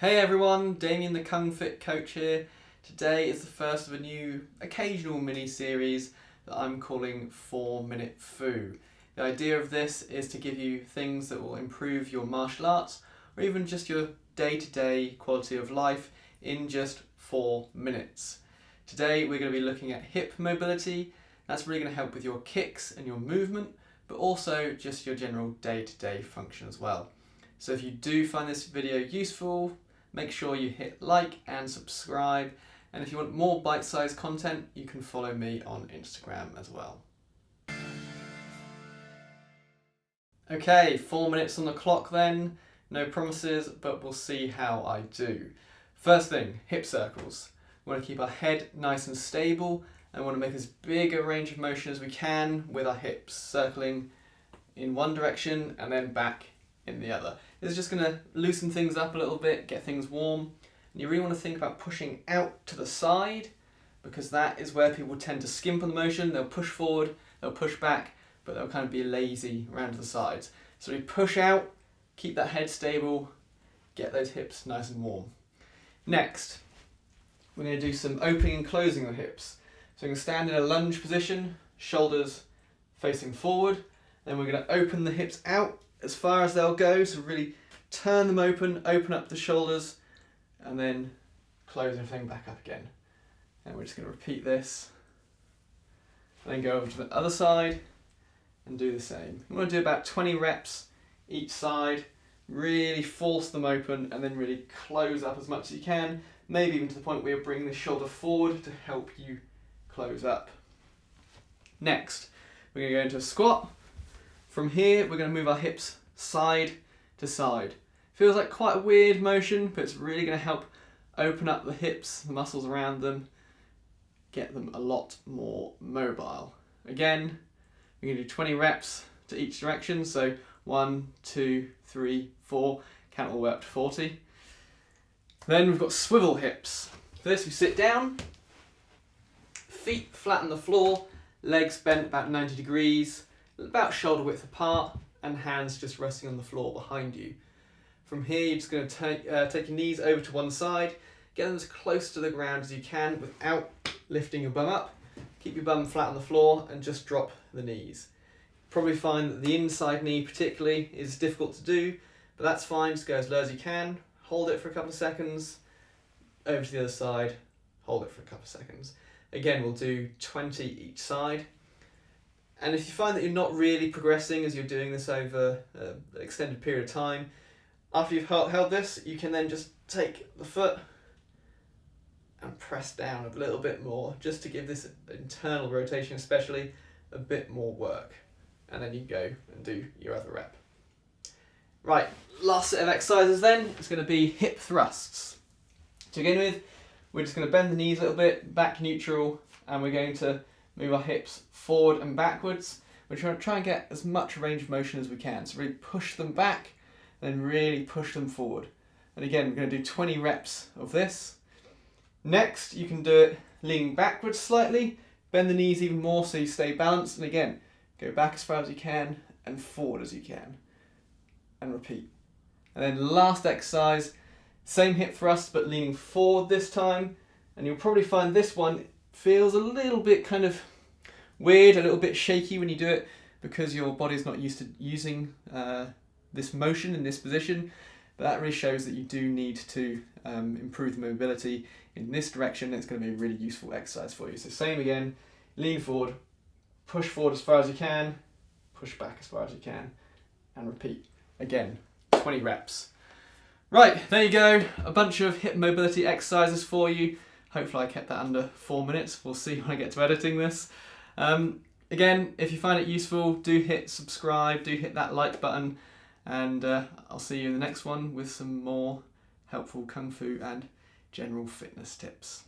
Hey everyone, Damien the Kung Fit Coach here. Today is the first of a new occasional mini-series that I'm calling 4-Minute Fu. The idea of this is to give you things that will improve your martial arts or even just your day-to-day quality of life in just 4 minutes. Today we're going to be looking at hip mobility. That's really going to help with your kicks and your movement, but also just your general day-to-day function as well. So if you do find this video useful, make sure you hit like and subscribe, and if you want more bite-sized content, you can follow me on Instagram as well. Okay, 4 minutes on the clock then, no promises, but we'll see how I do. First thing, hip circles. We want to keep our head nice and stable, and we want to make as big a range of motion as we can with our hips, circling in one direction and then back in the other. This is just going to loosen things up a little bit, get things warm. And you really want to think about pushing out to the side, because that is where people tend to skimp on the motion. They'll push forward, they'll push back, but they'll kind of be lazy around to the sides. So we push out, keep that head stable, get those hips nice and warm. Next, we're going to do some opening and closing the hips. So we're going to stand in a lunge position, shoulders facing forward. Then we're going to open the hips out as far as they'll go, so really turn them open up the shoulders, and then close everything back up again. And we're just going to repeat this, and then go over to the other side and do the same. We want to do about 20 reps each side, really force them open and then really close up as much as you can, maybe even to the point where you're bringing the shoulder forward to help you close up. Next, we're going to go into a squat. From here, we're going to move our hips side to side. Feels like quite a weird motion, but it's really going to help open up the hips, the muscles around them, get them a lot more mobile. Again, we're going to do 20 reps to each direction, so 1, 2, 3, 4, count all the way up to 40. Then we've got swivel hips. For this, we sit down, feet flat on the floor, legs bent about 90 degrees, about shoulder width apart, and hands just resting on the floor behind you. From here, you're just going to take your knees over to one side, get them as close to the ground as you can without lifting your bum up. Keep your bum flat on the floor and just drop the knees. Probably find that the inside knee particularly is difficult to do, but that's fine. Just go as low as you can, hold it for a couple of seconds, over to the other side, hold it for a couple of seconds. Again, we'll do 20 each side. And if you find that you're not really progressing as you're doing this over an extended period of time, after you've held this, you can then just take the foot and press down a little bit more, just to give this internal rotation especially a bit more work. And then you can go and do your other rep. Right, last set of exercises then, it's going to be hip thrusts. To begin with, we're just going to bend the knees a little bit, back neutral, and we're going to move our hips forward and backwards. We're trying to try and get as much range of motion as we can. So really push them back, and then really push them forward. And again, we're going to do 20 reps of this. Next, you can do it leaning backwards slightly, bend the knees even more so you stay balanced, and again, go back as far as you can and forward as you can. And repeat. And then last exercise, same hip thrust but leaning forward this time, and you'll probably find this one feels a little bit kind of weird, a little bit shaky when you do it because your body's not used to using this motion in this position, but that really shows that you do need to improve the mobility in this direction. It's going to be a really useful exercise for you. So same again, lean forward, push forward as far as you can, push back as far as you can, and repeat. Again, 20 reps. Right, there you go, a bunch of hip mobility exercises for you. Hopefully I kept that under 4 minutes. We'll see when I get to editing this. Again, if you find it useful, do hit subscribe, do hit that like button, and I'll see you in the next one with some more helpful Kung Fu and general fitness tips.